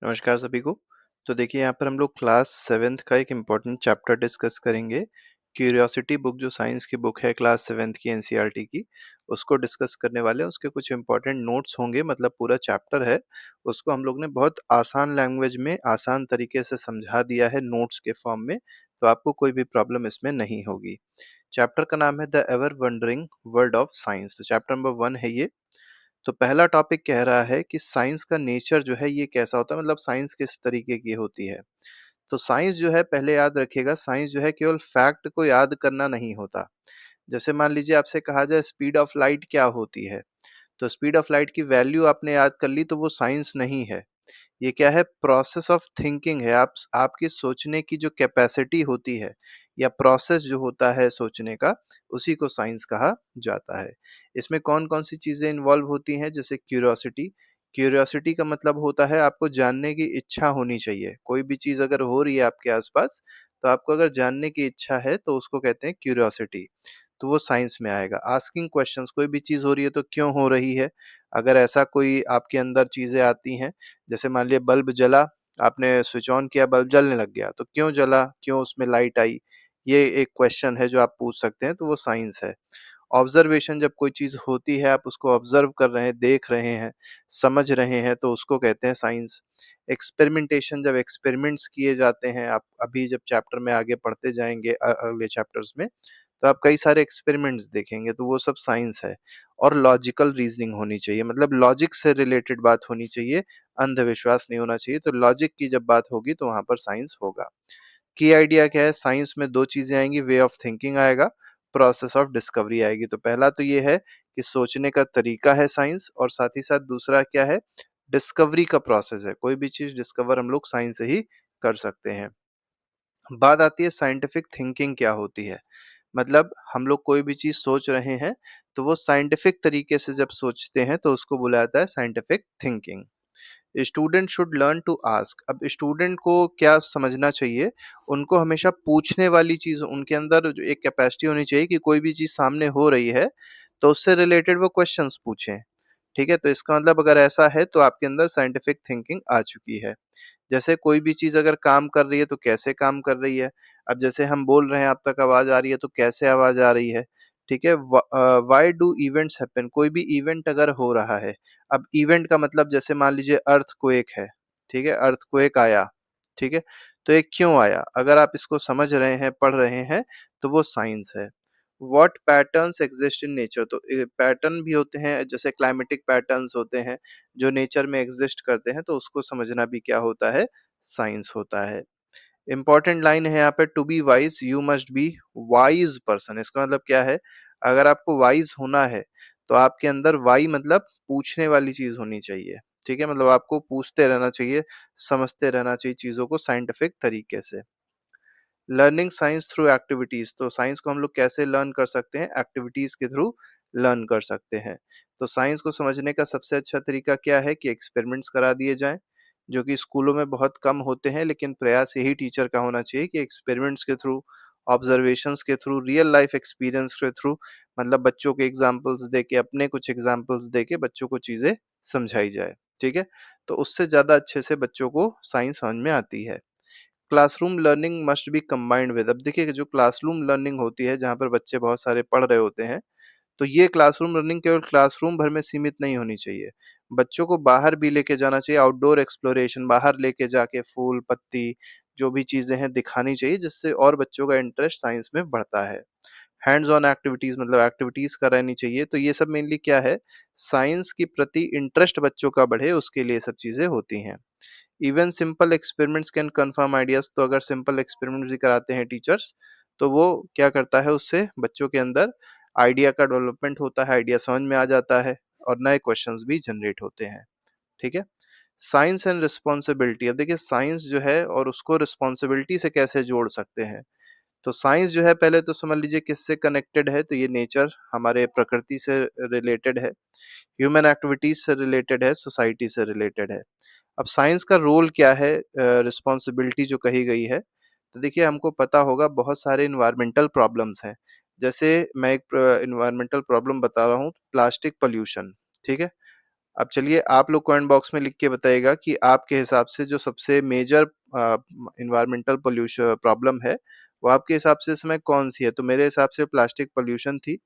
नमस्कार सभी को। तो देखिए यहाँ पर हम लोग क्लास 7th का एक इम्पोर्टेंट चैप्टर डिस्कस करेंगे। क्यूरियोसिटी बुक जो साइंस की बुक है क्लास 7th की एनसीईआरटी की, उसको डिस्कस करने वाले हैं। उसके कुछ इम्पोर्टेंट नोट्स होंगे, मतलब पूरा चैप्टर है, उसको हम लोग ने बहुत आसान लैंग्वेज में आसान तरीके से समझा दिया है नोट्स के फॉर्म में, तो आपको कोई भी प्रॉब्लम इसमें नहीं होगी। चैप्टर का नाम है the ever wondering world of science. तो चैप्टर नंबर 1 है ये। तो पहला टॉपिक कह रहा है कि साइंस का नेचर जो है ये कैसा होता है, मतलब साइंस किस तरीके की होती है। तो साइंस जो है, पहले याद रखिएगा, साइंस जो है केवल फैक्ट को याद करना नहीं होता। जैसे मान लीजिए आपसे कहा जाए स्पीड ऑफ लाइट क्या होती है, तो स्पीड ऑफ लाइट की वैल्यू आपने याद कर ली तो वो साइंस नहीं है। ये क्या है? प्रोसेस ऑफ थिंकिंग है। आप आपकी सोचने की जो कैपेसिटी होती है या प्रोसेस जो होता है सोचने का, उसी को साइंस कहा जाता है। इसमें कौन-कौन सी चीज़ें इन्वॉल्व होती हैं? जैसे क्यूरियोसिटी। क्यूरियोसिटी का मतलब होता है आपको जानने की इच्छा होनी चाहिए। कोई भी चीज़ अगर हो रही है आपके आस-पास, तो आपको अगर जानने की इच्छा है तो उसको कहते हैं क्यूरियोसिटी। तो वो साइंस में आएगा। आस्किंग क्वेश्चंस, कोई भी चीज़ हो रही है तो क्यों हो रही है? अगर ऐसा कोई आपके अंदर चीज़ें आती हैं, जैसे मान लिया बल्ब जला, आपने स्विच ऑन किया, बल्ब जलने लग गया, तो क्यों जला? क्यों उसमें लाइट आई? ये एक क्वेश्चन है जो आप पूछ सकते हैं, तो वो साइंस है। ऑब्जर्वेशन, जब कोई चीज़ होती है, आप उसको ऑब्जर्व कर रहे हैं, देख रहे हैं, समझ रहे हैं, तो उसको कहते हैं साइंस। एक्सपेरिमेंटेशन, जब एक्सपेरिमेंट्स किए जाते हैं, आप अभी जब चैप्टर में आगे पढ़ते जाएँगे अगले चैप्टर्स में, तो आप कई सारे एक्सपेरिमेंट्स देखेंगे, तो वो सब साइंस है। और लॉजिकल रीज़निंग होनी चाहिए, मतलब लॉजिक से रिलेटेड बात होनी चाहिए, अंधविश्वास नहीं होना चाहिए। तो लॉजिक की जब बात होगी तो वहाँ पर साइंस होगा। की आइडिया क्या है? साइंस में 2 चीज़ें आएँगी, वे ऑफ थिंकिंग आएगा, प्रोसेस ऑफ डिस्कवरी आएगी। तो पहला तो ये है कि सोचने का तरीका है साइंस, और साथ ही साथ दूसरा क्या है? डिस्कवरी का प्रोसेस है। कोई भी चीज़ डिस्कवर हम लोग साइंस से ही कर सकते हैं। बात आती है साइंटिफिक थिंकिंग क्या होती है? मतलब हम लोग कोई भी चीज़ सोच रहे हैं, तो वो साइंटिफिक तरीके से जब सोचते हैं तो उसको बोला जाता है scientific thinking. Student should learn to ask. अब स्टूडेंट को क्या समझना चाहिए? उनको हमेशा पूछने वाली चीज़, उनके अंदर जो एक कैपेसिटी होनी चाहिए कि कोई भी चीज़ सामने हो रही है, तो उससे रिलेटेड वो क्वेश्चंस पूछें। ठीक है? तो इसका मतलब अगर ऐसा है तो आपके अंदर साइंटिफिक थिंकिंग आ चुकी है। जैसे कोई भी चीज़ अगर काम कर रही है तो कैसे काम कर रही है? अब जैसे हम बोल रहे हैं, आप तक आवाज़ आ रही है, तो कैसे आवाज़ आ रही है? ठीक है? Why do events happen? कोई भी इवेंट अगर हो रहा है, अब इवेंट का मतलब जैसे मान लीजिए अर्थक्वेक है, ठीक है? अर्थक्वेक आया, ठीक है? तो ये क्यों आया? अगर आप इसको समझ रहे हैं, पढ़ रहे हैं, तो वो साइंस है। What patterns exist in nature? तो पैटर्न भी होते हैं, जैसे क्लाइमेटिक पैटर्न्स होते हैं, जो नेचर में एग्जिस्ट करते हैं, तो उसको समझना भी क्या होता है? साइंस होता है। इम्पोर्टेंट लाइन है यहाँ पे, to be wise you must be wise person. इसका मतलब क्या है? अगर आपको वाइज होना है, तो आपके अंदर वाई मतलब पूछने वाली चीज होनी चाहिए। ठीक है? मतलब आपको पूछते रहना चाहिए, समझते रहना चाहिए चीजों को साइंटिफिक तरीके से। Learning science through activities. तो साइंस को हम लोग कैसे लर्न कर सकते हैं? एक्टिविटीज के थ्रू लर्न कर सकते हैं। तो साइंस को समझने का सबसे अच्छा तरीका क्या है? कि एक्सपेरिमेंट्स करा दिए जाएं, जो कि स्कूलों में बहुत कम होते हैं, लेकिन प्रयास यही टीचर का होना चाहिए कि एक्सपेरिमेंट्स के थ्रू, ऑब्जर्वेशंस के थ्रू, रियल लाइफ एक्सपीरियंस के थ्रू, मतलब बच्चों के एग्जाम्पल्स दे के, अपने कुछ एग्जाम्पल्स दे के बच्चों को चीजें समझाई जाए। ठीक है? तो उससे ज्यादा अच्छे से बच्चों को साइंस समझ में आती है। Classroom learning must be combined with. अब देखिए कि जो क्लासरूम लर्निंग होती है, जहाँ पर बच्चे बहुत सारे पढ़ रहे होते हैं, तो ये क्लासरूम लर्निंग केवल क्लासरूम भर में सीमित नहीं होनी चाहिए। बच्चों को बाहर भी लेके जाना चाहिए, आउटडोर एक्सप्लोरेशन, बाहर लेके जाके फूल पत्ती जो भी चीजें हैं दिखानी चाहिए, जिससे और बच्चों का इंटरेस्ट साइंस में बढ़ता है। हैंड्स ऑन एक्टिविटीज, मतलब एक्टिविटीज करानी चाहिए। तो ये सब मेनली क्या है? साइंस के प्रति इंटरेस्ट बच्चों का बढ़े, उसके लिए सब चीजें होती हैं। Even simple experiments can confirm ideas. तो अगर सिंपल एक्सपेरिमेंट भी कराते हैं टीचर्स, तो वो क्या करता है? उससे बच्चों के अंदर आइडिया का डेवलपमेंट होता है, आइडिया समझ में आ जाता है, और नए क्वेश्चंस भी जनरेट होते हैं। ठीक है? Science and responsibility. अब देखिए साइंस जो है और उसको रिस्पॉन्सिबिलिटी से कैसे जोड़ सकते हैं? तो साइंस जो है, पहले तो समझ लीजिए किससे कनेक्टेड है। तो ये नेचर, हमारे प्रकृति से रिलेटेड है, ह्यूमन एक्टिविटीज से रिलेटेड है, सोसाइटी से रिलेटेड है। अब साइंस का रोल क्या है? रिस्पॉन्सिबिलिटी जो कही गई है, तो देखिए हमको पता होगा बहुत सारे इन्वायरमेंटल प्रॉब्लम्स हैं। जैसे मैं एक इन्वायरमेंटल प्रॉब्लम बता रहा हूँ, प्लास्टिक पॉल्यूशन। ठीक है? अब चलिए आप लोग कमेंट बॉक्स में लिख के बताइएगा कि आपके हिसाब से जो सबसे मेजर एनवायरमेंटल पोल्यूशन प्रॉब्लम है, वो आपके हिसाब से इस समय कौन-सी है? तो मेरे हिसाब से प्लास्टिक पोल्यूशन थी,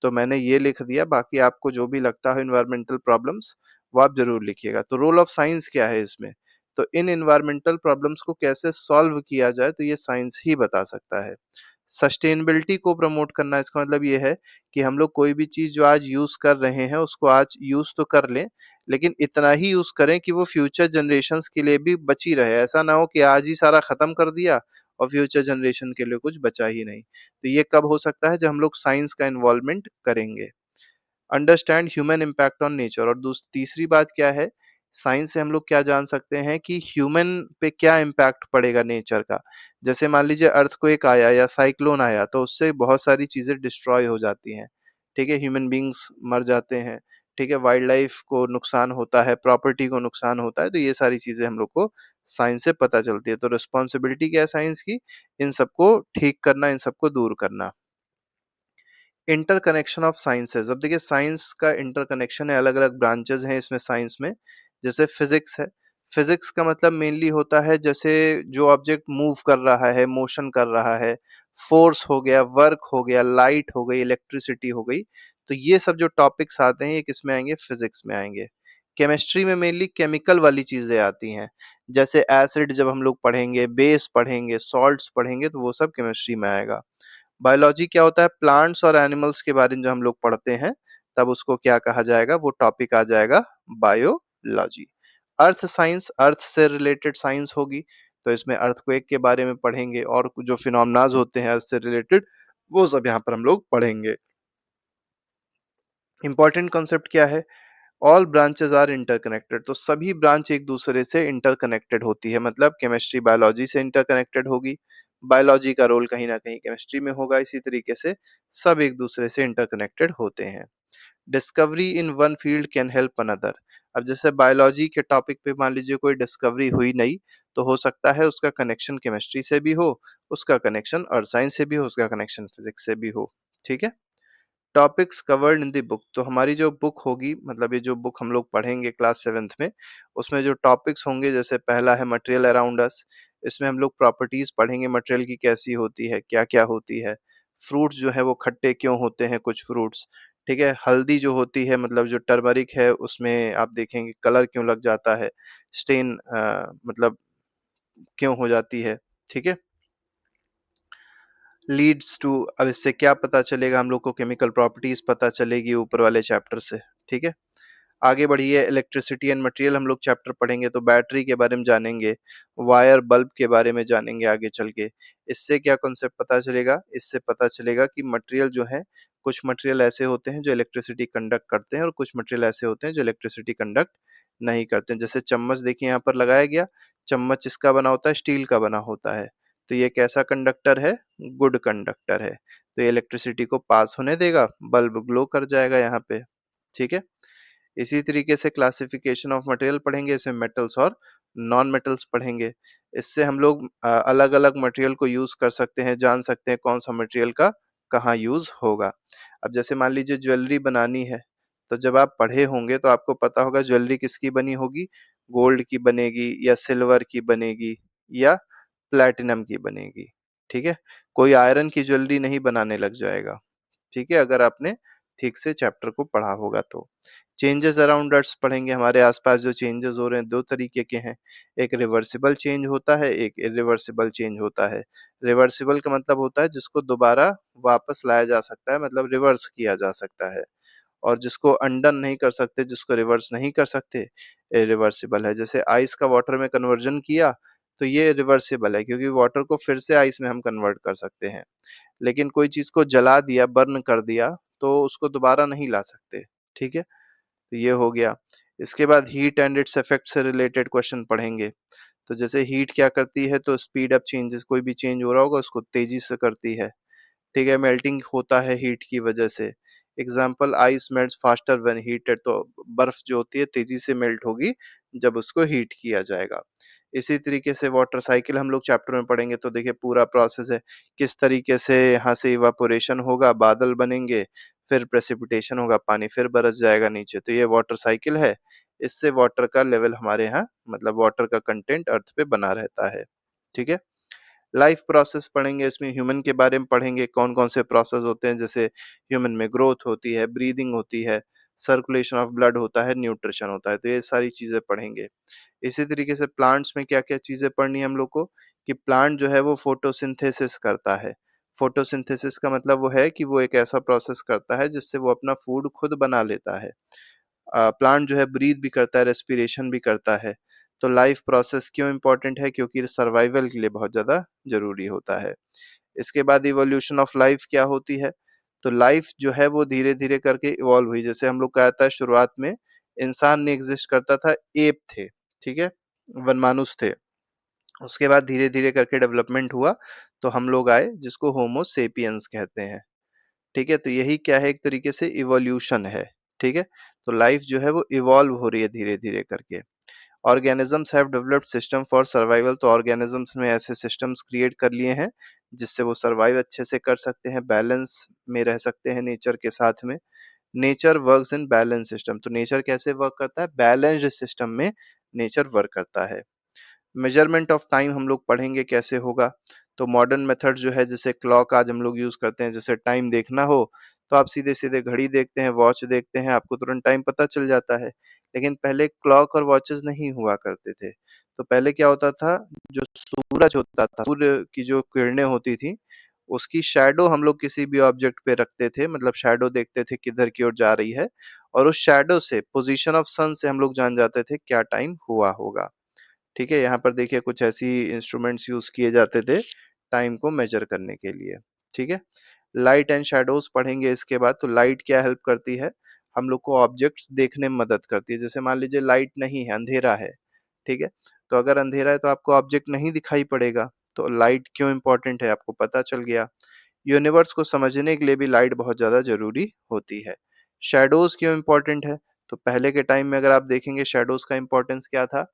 तो मैंने ये लिख दिया, बाकी आपको जो भी लगता है एनवायरमेंटल प्रॉब्लम्स, वो आप ज़रूर लिखिएगा। तो रोल ऑफ साइंस क्या है इसमें? तो इन एनवायरमेंटल प्रॉब्लम्स को कैसे सॉल्व किया जाए, तो ये साइंस ही बता सकता है। सस्टेनेबिलिटी को प्रमोट करना, इसका मतलब ये है कि हम लोग कोई भी चीज़ जो आज यूज़ कर रहे हैं, उसको आज यूज़ तो कर लें, लेकिन इतना ही यूज़ करें कि वो फ्यूचर जनरेशंस के लिए भी बची रहे। ऐसा ना हो कि आज ही सारा खत्म कर दिया और फ्यूचर जनरेशन के लिए कुछ बचा ही नहीं। तो ये कब हो सकता है? जब हम लोग साइंस का इन्वॉल्वमेंट करेंगे। Understand human impact on nature, और तीसरी बात क्या है, साइंस से हम लोग क्या जान सकते हैं कि ह्यूमन पे क्या इम्पैक्ट पड़ेगा नेचर का। जैसे मान लीजिए अर्थक्वेक आया या साइक्लोन आया, तो उससे बहुत सारी चीजें डिस्ट्रॉय हो जाती हैं। ठीक है, ह्यूमन बींग्स मर जाते हैं। ठीक है, वाइल्ड लाइफ को नुकसान होता है, प्रॉपर्टी को नुकसान होता है। तो ये सारी चीजें हम लोग को साइंस से पता चलती है। तो रिस्पॉन्सिबिलिटी क्या है साइंस की? इन सबको ठीक करना, इन सबको दूर करना। इंटरकनेक्शन ऑफ साइंसेज, अब देखिए साइंस का इंटरकनेक्शन है, अलग अलग ब्रांचेस हैं इसमें साइंस में। जैसे फिजिक्स है, फिजिक्स का मतलब मेनली होता है जैसे जो ऑब्जेक्ट मूव कर रहा है, मोशन कर रहा है, फोर्स हो गया, वर्क हो गया, लाइट हो गई, इलेक्ट्रिसिटी हो गई। तो ये सब जो टॉपिक्स आते हैं ये किस में आएंगे? फिजिक्स में आएंगे। केमिस्ट्री में मेनली केमिकल वाली चीजें आती हैं, जैसे एसिड जब हम लोग पढ़ेंगे, बेस पढ़ेंगे, सॉल्ट्स पढ़ेंगे, तो वो सब केमिस्ट्री में आएगा। बायोलॉजी क्या होता है? प्लांट्स और एनिमल्स के बारे में जो हम लोग पढ़ते हैं, तब उसको क्या कहा जाएगा? वो टॉपिक आ जाएगा बायोलॉजी। अर्थ साइंस, अर्थ से रिलेटेड साइंस होगी, तो इसमें अर्थक्वेक के बारे में पढ़ेंगे और जो फिनोमेनाज होते हैं अर्थ से रिलेटेड, वो सब यहाँ पर हम लोग पढ़ेंगे। इंपॉर्टेंट कॉन्सेप्ट क्या है? ऑल ब्रांचेस आर इंटरकनेक्टेड, तो सभी ब्रांच एक दूसरे से इंटरकनेक्टेड होती है। मतलब केमिस्ट्री बायोलॉजी से इंटरकनेक्टेड होगी, बायोलॉजी का रोल कहीं ना कहीं केमिस्ट्री में होगा, इसी तरीके से सब एक दूसरे से इंटरकनेक्टेड होते हैं। Discovery in one field can help another, अब जैसे बायोलॉजी के टॉपिक पे मान लीजिए कोई डिस्कवरी हुई नहीं, तो हो सकता है उसका कनेक्शन केमिस्ट्री से भी हो, उसका कनेक्शन अर्थ साइंस से भी हो, उसका कनेक्शन फिजिक्स से भी हो। ठीक है, topics covered in the book, तो हमारी जो बुक होगी, मतलब ये जो बुक हम लोग पढ़ेंगे क्लास सेवेंथ में, उसमें जो टॉपिक्स होंगे, जैसे पहला है मटेरियल अराउंड अस। इसमें हम लोग प्रॉपर्टीज पढ़ेंगे मटेरियल की, कैसी होती है, क्या क्या होती है। फ्रूट्स जो है वो खट्टे क्यों होते हैं, कुछ फ्रूट्स। ठीक है, हल्दी जो होती है, मतलब जो टर्मरिक है, उसमें आप देखेंगे कलर क्यों लग जाता है, स्टेन मतलब क्यों हो जाती है। ठीक है, लीड्स टू, अब इससे क्या पता चलेगा हम लोग को? केमिकल प्रॉपर्टीज पता चलेगी ऊपर वाले चैप्टर से। ठीक है, आगे बढ़िए, इलेक्ट्रिसिटी एंड मटेरियल हम लोग चैप्टर पढ़ेंगे, तो बैटरी के बारे में जानेंगे, वायर बल्ब के बारे में जानेंगे आगे चल के। इससे क्या कॉन्सेप्ट पता चलेगा? इससे पता चलेगा कि मटेरियल जो है, कुछ मटेरियल ऐसे होते हैं जो इलेक्ट्रिसिटी कंडक्ट करते हैं, और कुछ मटेरियल ऐसे होते हैं जो इलेक्ट्रिसिटी कंडक्ट नहीं करते हैं। जैसे चम्मच देखिए यहाँ पर लगाया गया, चम्मच इसका बना होता है, स्टील का बना होता है। तो ये कैसा कंडक्टर है? गुड कंडक्टर है। तो ये इलेक्ट्रिसिटी को पास होने देगा, बल्ब ग्लो कर जाएगा यहाँ पे। ठीक है, इसी तरीके से क्लासिफिकेशन ऑफ मटेरियल पढ़ेंगे, इसमें मेटल्स और नॉन मेटल्स पढ़ेंगे। इससे हम लोग अलग अलग मटेरियल को यूज कर सकते हैं, जान सकते हैं कौन सा मटेरियल का कहाँ यूज होगा। अब जैसे मान लीजिए ज्वेलरी बनानी है, तो जब आप पढ़े होंगे तो आपको पता होगा ज्वेलरी किसकी बनी होगी? गोल्ड की बनेगी, या सिल्वर की बनेगी, या प्लैटिनम की बनेगी। ठीक है, कोई आयरन की ज्वेलरी नहीं बनाने लग जाएगा। ठीक है, अगर आपने ठीक से चैप्टर को पढ़ा होगा तो। चेंजेस अराउंड अर्थ पढ़ेंगे, हमारे आसपास जो चेंजेस हो रहे हैं दो तरीके के हैं, एक रिवर्सिबल चेंज होता है, एक इरिवर्सिबल चेंज होता है। रिवर्सिबल का मतलब होता है जिसको दोबारा वापस लाया जा सकता है, मतलब रिवर्स किया जा सकता है। और जिसको अनडन नहीं कर सकते, जिसको रिवर्स नहीं कर सकते, इरिवर्सिबल है। जैसे आइस का वाटर में कन्वर्जन किया, तो ये रिवर्सिबल है, क्योंकि वाटर को फिर से आइस में हम कन्वर्ट कर सकते हैं। लेकिन कोई चीज को जला दिया, बर्न कर दिया, तो उसको दोबारा नहीं ला सकते। ठीक है, तो ये हो गया। इसके बाद हीट एंड इट्स इफेक्ट से रिलेटेड क्वेश्चन पढ़ेंगे। तो जैसे हीट क्या करती है? तो स्पीड अप चेंजेस, कोई भी चेंज हो रहा होगा उसको तेजी से करती है। ठीक है, मेल्टिंग होता है हीट की वजह से। Example, ice melts faster when heated, तो बर्फ जो होती है तेजी से मेल्ट होगी जब उसको हीट किया जाएगा। इसी तरीके से वाटर साइकिल हम लोग चैप्टर में पढ़ेंगे, तो देखिए पूरा प्रोसेस है, किस तरीके से यहाँ से इवापोरेशन होगा, बादल बनेंगे, फिर प्रेसिपिटेशन होगा, पानी फिर बरस जाएगा नीचे, तो ये वाटर साइकिल है। इससे वाटर का लेवल हमारे यहाँ मतलब वाटर का कंटेंट अर्थ पे बना रहता है। ठीक है? लाइफ प्रोसेस पढ़ेंगे, इसमें ह्यूमन के बारे में पढ़ेंगे, कौन-कौन से प्रोसेस होते हैं, जैसे ह्यूमन में ग्रोथ होती है, ब्रीदिंग होती है, सर्कुलेशन ऑफ ब्लड होता है, न्यूट्रिशन होता है, तो ये सारी चीज़ें पढ़ेंगे। इसी तरीके से प्लांट्स में क्या-क्या चीज़ें पढ़नी है हम लोग को कि प्लांट जो है वो फोटोसिंथेसिस करता है। फोटोसिंथेसिस का मतलब वो है कि वो एक ऐसा प्रोसेस करता है जिससे वो अपना फूड खुद बना लेता है। प्लांट जो है ब्रीथ भी करता है, रेस्पिरेशन भी करता है। तो लाइफ प्रोसेस क्यों इम्पोर्टेंट है? क्योंकि सर्वाइवल के लिए बहुत ज़्यादा ज़रूरी होता है। इसके बाद इवोल्यूशन ऑफ लाइफ क्या होती है? तो लाइफ जो है वो धीरे-धीरे करके इवॉल्व हुई। जैसे हम लोग का आता है शुरुआत में इंसान नहीं एग्ज़िस्ट करता था, एप थे, ठीक है? वनमानुष थे। उसके बाद धीरे-धीरे करके डेवलपमेंट हुआ, तो हम लोग आए जिसको होमो सेपियंस कहते हैं। ठीक है? तो यही क्या है एक तरीके से इवोल्यूशन है, ठीक है? तो लाइफ जो है वो इवॉल्व हो रही है धीरे-धीरे करके। Organisms have developed system for survival, तो ऑर्गेनिजम्स में ऐसे सिस्टम्स क्रिएट कर लिए हैं, जिससे वो सर्वाइव अच्छे से कर सकते हैं, बैलेंस में रह सकते हैं नेचर के साथ में। Nature works in balance system, तो नेचर कैसे वर्क करता है? बैलेंस्ड सिस्टम में नेचर वर्क करता है। मेजरमेंट ऑफ टाइम हम लोग पढ़ेंगे कैसे होगा। तो मॉडर्न मेथड जो है जैसे क्लॉक आज हम लोग यूज करते हैं, जैसे टाइम देखना हो तो आप सीधे सीधे घड़ी देखते हैं, वॉच देखते हैं, आपको तुरंत टाइम पता चल जाता है। लेकिन पहले क्लॉक और वॉचेस नहीं हुआ करते थे। तो पहले क्या होता था, जो सूरज होता था, सूर्य की जो किरणें होती थी, उसकी शैडो हम लोग किसी भी ऑब्जेक्ट पे रखते थे, मतलब शैडो देखते थे किधर की ओर जा रही है, और उस शैडो से पोजीशन ऑफ सन से हम लोग जान जाते थे क्या टाइम हुआ होगा। ठीक है? यहाँ पर देखिए कुछ ऐसी इंस्ट्रूमेंट्स यूज़ किए जाते थे टाइम को मेज़र करने के लिए, ठीक है? लाइट एंड शैडोज़ पढ़ेंगे इसके बाद, तो लाइट क्या हेल्प करती है? हम लोग को ऑब्जेक्ट्स देखने में मदद करती है। जैसे मान लीजिए लाइट नहीं है, अंधेरा है, ठीक है? तो अगर अंधेरा है तो आपको ऑब्जेक्ट नहीं दिखाई पड़ेगा, तो लाइट क्यों इम्पोर्टेंट है आपको पता चल गया। यूनिवर्स को समझने के लिए भी लाइट बहुत ज़्यादा ज़रूरी होती है। शैडोज़ क्यों इम्पोर्टेंट है? तो पहले के टाइम में अगर आप देखेंगे शैडोज़ का इम्पोर्टेंस क्या था?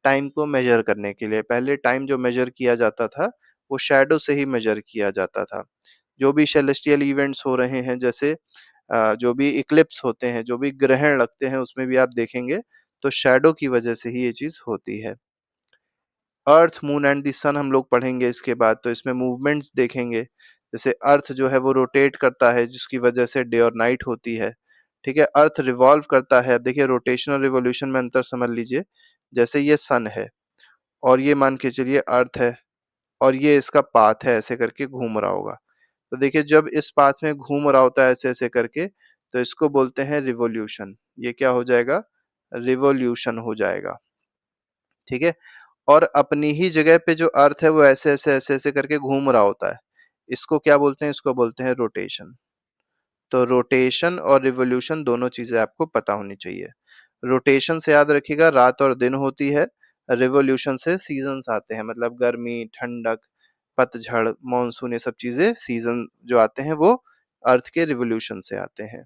टाइम को मेज़र करने के लिए। पहले टाइम जो मेज़र किया जाता था, वो शैडो से ही मेज़र किया जाता था। जो भी सेलेस्टियल इवेंट्स हो रहे हैं, जैसे जो भी इक्लिप्स होते हैं, जो भी ग्रहण लगते हैं, उसमें भी आप देखेंगे तो शैडो की वजह से ही ये चीज़ होती है। अर्थ, मून एंड द सन हम लोग पढ़ेंगे इसके बाद, तो इसमें मूवमेंट्स देखेंगे। जैसे अर्थ जो है वो रोटेट करता है, जिसकी वजह से डे और नाइट होती है। ठीक है? अर्थ रिवॉल्व करता है। अब देखिए रोटेशन और रिवॉल्यूशन में अंतर समझ लीजिए। जैसे ये सन है और ये मान के चलिए अर्थ है और ये इसका पाथ है, ऐसे करके घूम रहा होगा। तो देखिए जब इस पाथ में घूम रहा होता है ऐसे-ऐसे करके, तो इसको बोलते हैं रिवॉल्यूशन। ये क्या हो जाएगा? रिवॉल्यूशन हो जाएगा। ठीक है? और अपनी ही जगह पे जो अर्थ है वो ऐसे-ऐसे करके घूम रहा होता है। इसको क्या बोलते हैं? इसको बोलते हैं रोटेशन। तो रोटेशन और रिवॉल्यूशन दोनों चीज़ें आपको पता होनी चाहिए। रोटेशन से याद रखिएगा रात और दिन होती है, रिवॉल्यूशन से सीज़न्स आते हैं, मतलब गर्मी, ठंडक, पतझड़, मानसून, ये सब चीज़ें सीज़न जो आते हैं वो अर्थ के रिवॉल्यूशन से आते हैं।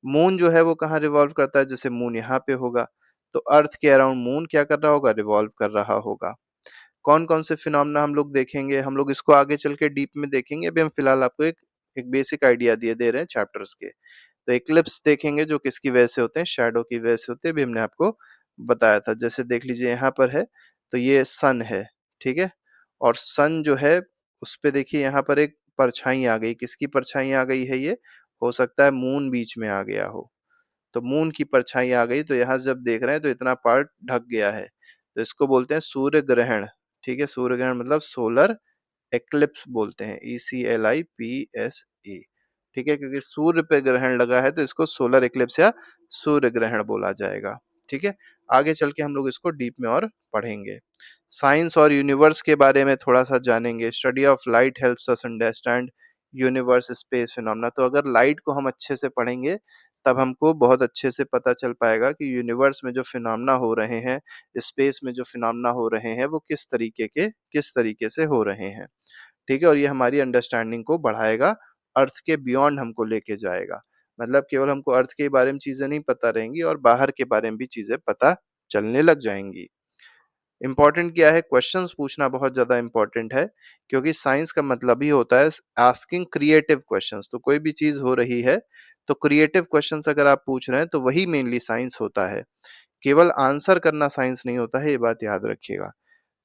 मून जो है वो कहाँ रिवॉल्व करता है? जैसे मून यहाँ पे होगा, तो अर्थ के अराउंड मून क्या कर रहा होगा? रिवॉल्व कर रहा होगा। कौन-कौन से फिनोमेना हम लोग देखेंगे, हम लोग इसको आगे चल के डीप में देखेंगे। अभी हम फिलहाल आपको एक एक बेसिक आइडिया दे रहे हैं चैप्टर्स के। तो एक्लिप्स देखेंगे जो किसकी वजह से होते हैं? शैडो की वजह से होते हैं, अभी हमने आपको बताया था। जैसे देख लीजिए यहाँ पर है, तो ये सन है, ठीक है? और सन जो है उसपे देखिए यहाँ पर एक परछाई आ गई, किसकी परछाई आ गई है ये? हो सकता है मून बीच में आ गया हो। तो मून की परछाई आ गई, तो यहाँ से जब देख रहे हैं तो इतना पार्ट ढक गया है। तो इसको बोलते हैं सूर्य ग्रहण, ठीक है? सूर्य ग्रहण मतलब सोलर एक्लिप्स बोलते हैं, ECLIPSE, ठीक है? क्योंकि सूर्य पे ग्रहण लगा है तो इसको सोलर एक्लिप्स या सूर्य ग्रहण बोला जाएगा, ठीक है? आगे चल के हम लोग इसको डीप में और पढ़ेंगे। साइंस और यूनिवर्स के बारे में थोड़ा-सा जानेंगे। Study of light helps us understand universe, space phenomena. तो अगर लाइट को हम अच्छे से पढ़ेंगे, तब हमको बहुत अच्छे से पता चल पाएगा कि यूनिवर्स में जो फिनोमेना हो रहे हैं, स्पेस में जो फिनोमेना हो रहे हैं, वो किस तरीके से हो रहे हैं। ठीक है? और ये हमारी अंडरस्टैंडिंग को बढ़ाएगा, अर्थ के बियॉन्ड हमको लेके जाएगा। मतलब केवल हमको अर्थ के बारे में चीज़ें नहीं पता रहेंगी और बाहर के बारे में भी चीज़ें पता चलने लग जाएँगी। इम्पोर्टेंट क्या है? क्वेश्चंस पूछना बहुत ज़्यादा इम्पोर्टेंट है, क्योंकि साइंस का मतलब ही होता है आस्किंग क्रिएटिव क्वेश्चंस। तो कोई भी चीज़ हो रही है, तो क्रिएटिव क्वेश्चंस अगर आप पूछ रहे हैं, तो वही मेनली साइंस होता है। केवल आंसर करना साइंस नहीं होता है, ये बात याद रखिएगा।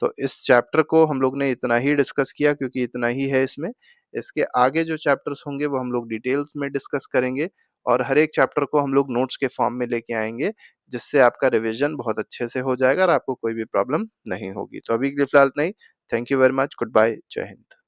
तो इस चैप्टर को हम लोग ने इतना ही डिस्कस किया क्योंकि इतना ही है इसमें। इसके आगे जो चैप्टर्स होंगे वो हम लोग डिटेल्स में डिस्कस करेंगे और हर एक चैप्टर को हम लोग नोट्स के फॉर्म में लेके आएँगे, जिससे आपका रिविज़न बहुत अच्छे से हो जाएगा और आपको कोई भी प्रॉब्लम नहीं होगी। तो अभी के लिए फिलहाल इतना ही। Thank you very much. Good bye. जय हिंद।